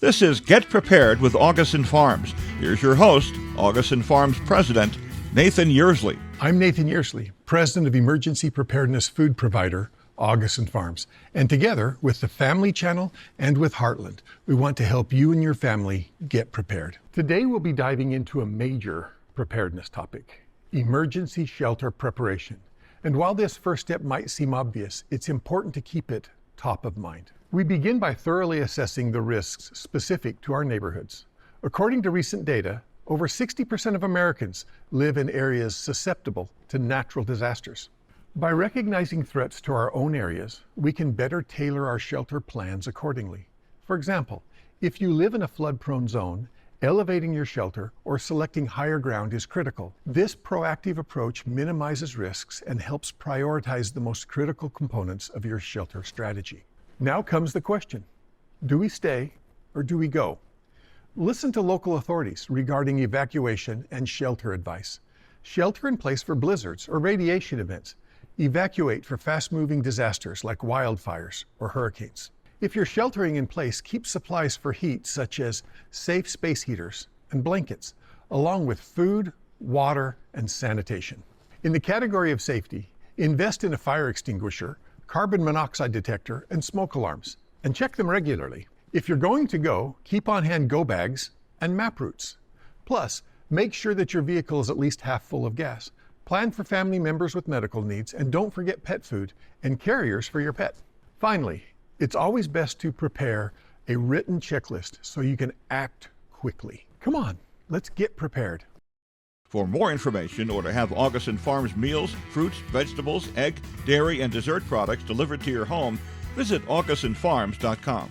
This is Get Prepared with Augason Farms. Here's your host, Augason Farms President, Nathan Yearsley. I'm Nathan Yearsley, President of Emergency Preparedness Food Provider, Augason Farms. And together with the Family Channel and with Heartland, we want to help you and your family get prepared. Today we'll be diving into a major preparedness topic, emergency shelter preparation. And while this first step might seem obvious, it's important to keep it top of mind. We begin by thoroughly assessing the risks specific to our neighborhoods. According to recent data, over 60% of Americans live in areas susceptible to natural disasters. By recognizing threats to our own areas, we can better tailor our shelter plans accordingly. For example, if you live in a flood-prone zone, elevating your shelter or selecting higher ground is critical. This proactive approach minimizes risks and helps prioritize the most critical components of your shelter strategy. Now comes the question, do we stay or do we go? Listen to local authorities regarding evacuation and shelter advice. Shelter in place for blizzards or radiation events. Evacuate for fast-moving disasters like wildfires or hurricanes. If you're sheltering in place, keep supplies for heat such as safe space heaters and blankets, along with food, water, and sanitation. In the category of safety, invest in a fire extinguisher, carbon monoxide detector, and smoke alarms, and check them regularly. If you're going to go, keep on hand go bags and map routes. Plus, make sure that your vehicle is at least half full of gas. Plan for family members with medical needs, and don't forget pet food and carriers for your pet. Finally, it's always best to prepare a written checklist so you can act quickly. Come on, let's get prepared. For more information or to have Augason Farms meals, fruits, vegetables, egg, dairy, and dessert products delivered to your home, visit AugasonFarms.com.